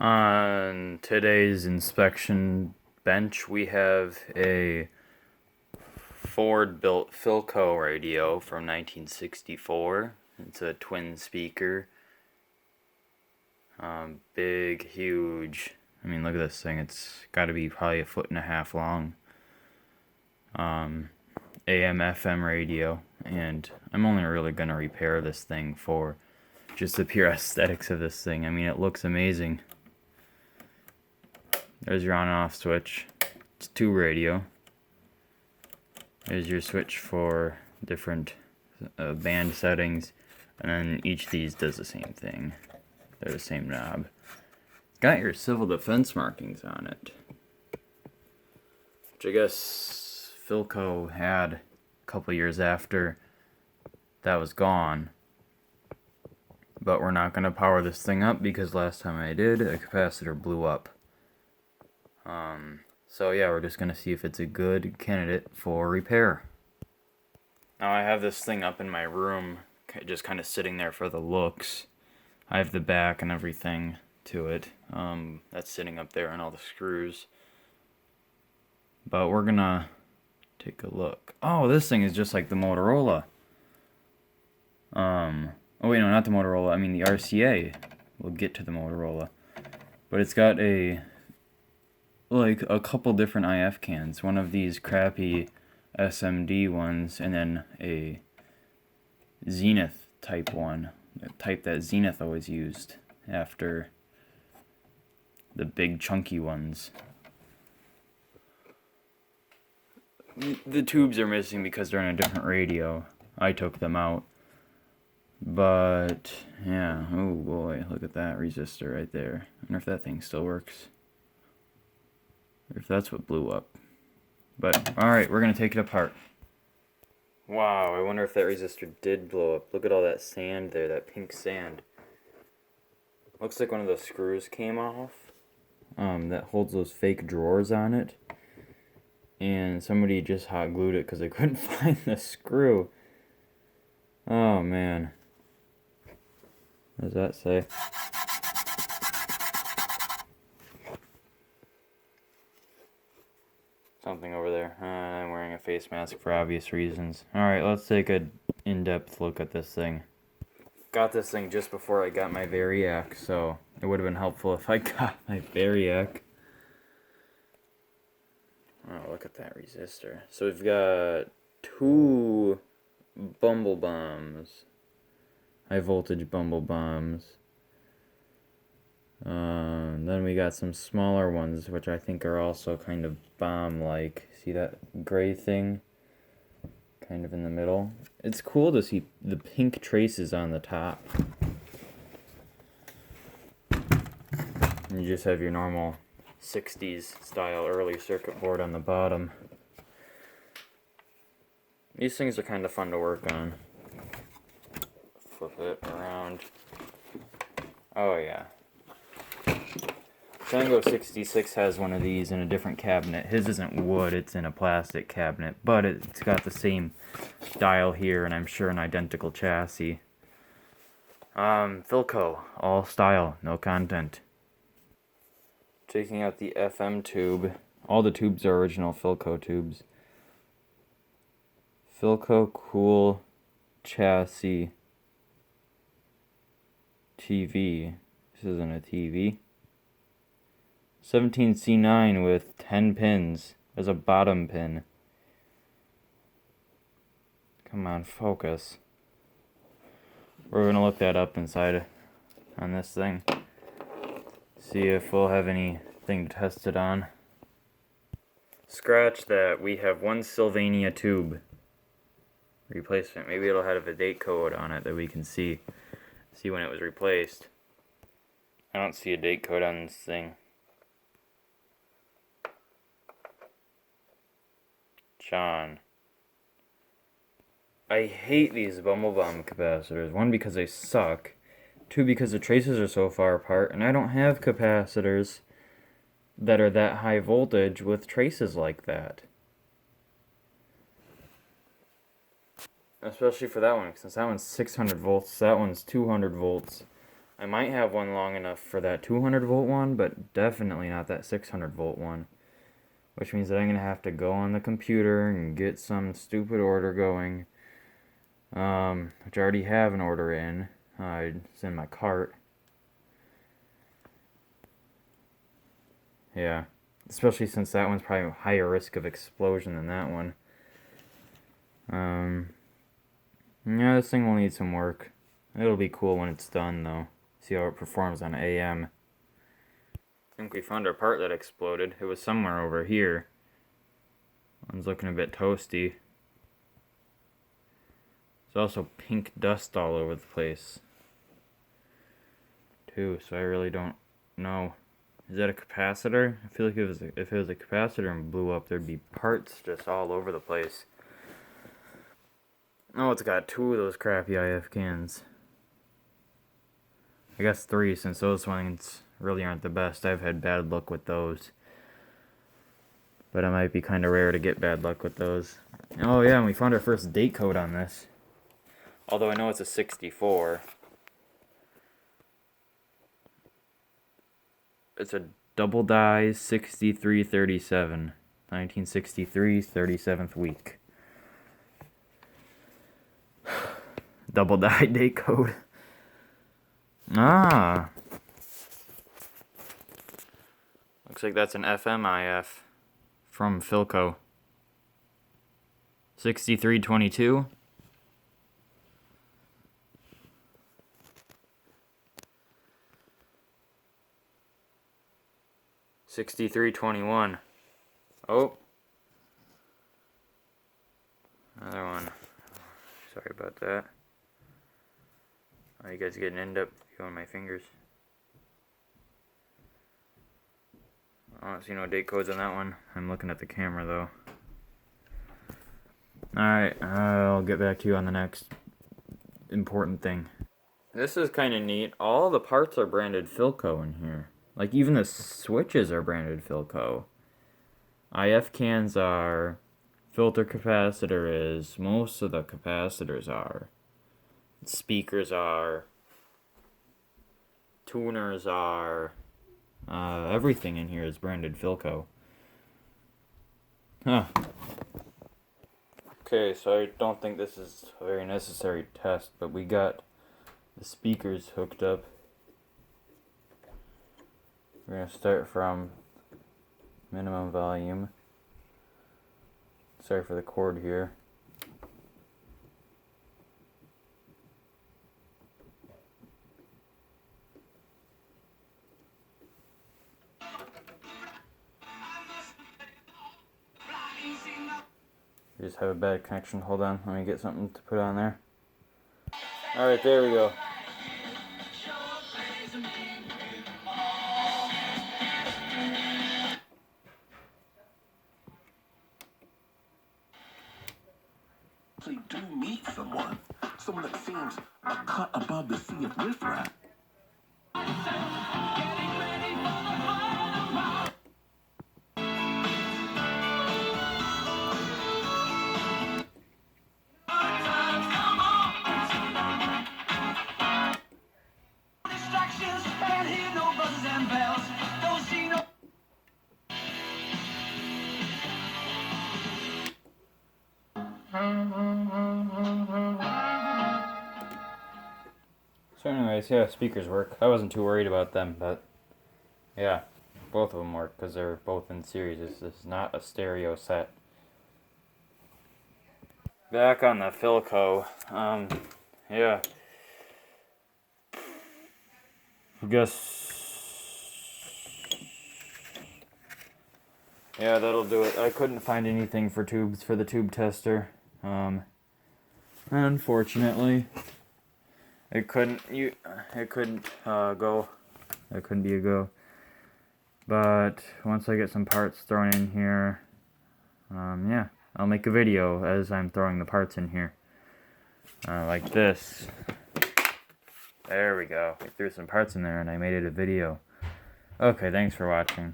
On today's inspection bench, we have a Ford-built Philco radio from 1964. It's a twin speaker. Big, huge. I mean, look at this thing. It's got to be probably 1.5 feet long. AM/FM radio, and I'm only really going to repair this thing for just the pure aesthetics of this thing. I mean, it looks amazing. There's your on and off switch. It's tube radio. There's your switch for different band settings, and then each of these does the same thing. They're the same knob. It's got your civil defense markings on it, which I guess Philco had a couple years after that was gone. But we're not going to power this thing up because last time I did, a capacitor blew up. So yeah, we're just going to see if it's a good candidate for repair. Now I have this thing up in my room, just kind of sitting there for the looks. I have the back and everything to it. That's sitting up there and all the screws. But we're going to take a look. Oh, this thing is just like the Motorola. Oh wait, no, not the Motorola. I mean the RCA. We'll get to the Motorola. But it's got like a couple different IF cans. One of these crappy SMD ones, and then a Zenith type one. The type that Zenith always used after the big chunky ones. The tubes are missing because they're in a different radio. I took them out. But, yeah, oh boy, look at that resistor right there. I wonder if that thing still works. Or if that's what blew up. But, alright, we're going to take it apart. Wow, I wonder if that resistor did blow up. Look at all that sand there, that pink sand. Looks like one of those screws came off. That holds those fake drawers on it. And somebody just hot glued it because they couldn't find the screw. Oh, man. What does that say? Something over there. I'm wearing a face mask for obvious reasons. Alright, let's take a in-depth look at this thing. Got this thing just before I got my Variac, so it would have been helpful if I got my Variac. Oh, look at that resistor. So we've got 2 bumble bombs. High voltage bumble bombs. Then we got some smaller ones, which I think are also kind of bomb-like. See that gray thing? Kind of in the middle. It's cool to see the pink traces on the top. And you just have your normal 60s style early circuit board on the bottom. These things are kind of fun to work on. Flip it around. Oh yeah. Tango 66 has one of these in a different cabinet. His isn't wood, it's in a plastic cabinet, but it's got the same dial here and I'm sure an identical chassis. Philco, all style, no content. Taking out the FM tube. All the tubes are original Philco tubes. Philco Cool Chassis TV. This isn't a TV. 17C9 with 10 pins. There's a bottom pin. Come on, focus. We're going to look that up inside on this thing. See if we'll have anything to test it on. Scratch that. We have one Sylvania tube replacement. Maybe it'll have a date code on it that we can see when it was replaced. I don't see a date code on this thing. John. I hate these Bumblebomb capacitors. 1, because they suck. 2, because the traces are so far apart, and I don't have capacitors that are that high voltage with traces like that. Especially for that one, since that one's 600 volts, that one's 200 volts. I might have one long enough for that 200 volt one, but definitely not that 600 volt one. Which means that I'm going to have to go on the computer and get some stupid order going. Which I already have an order in. It's in my cart. Yeah. Especially since that one's probably a higher risk of explosion than that one. Yeah, this thing will need some work. It'll be cool when it's done, though. See how it performs on AM. I think we found our part that exploded. It was somewhere over here. One's looking a bit toasty. There's also pink dust all over the place, too, so I really don't know. Is that a capacitor? I feel like if it was a capacitor and blew up, there'd be parts just all over the place. Oh, it's got 2 of those crappy IF cans. I guess 3, since those ones really aren't the best. I've had bad luck with those. But it might be kind of rare to get bad luck with those. Oh yeah, and we found our first date code on this. Although I know it's a 64. It's a double die 6337. 1963, 37th week. Double die date code. Ah. Looks like that's an FMIF from Philco. 6322. $63.21. Oh. Another one. Sorry about that. Oh, you guys getting end up feeling my fingers. I don't see no date codes on that one. I'm looking at the camera though. Alright, I'll get back to you on the next important thing. This is kind of neat. All the parts are branded Philco in here. Like, even the switches are branded Philco. IF cans are. Filter capacitor is. Most of the capacitors are. Speakers are. Tuners are. Everything in here is branded Philco. Huh. Okay, so I don't think this is a very necessary test, but we got the speakers hooked up. We're going to start from minimum volume. Sorry for the cord here. We just have a bad connection. Hold on, let me get something to put on there. Alright, there we go. Do meet someone that seems a cut above the sea of riffraff. So anyways, yeah, speakers work. I wasn't too worried about them, but yeah, both of them work because they're both in series. This is not a stereo set. Back on the Philco, yeah. I guess, yeah, that'll do it. I couldn't find anything for tubes for the tube tester. Unfortunately. It couldn't go. That couldn't be a go. But once I get some parts thrown in here, yeah, I'll make a video as I'm throwing the parts in here. Like this. There we go. I threw some parts in there and I made it a video. Okay, thanks for watching.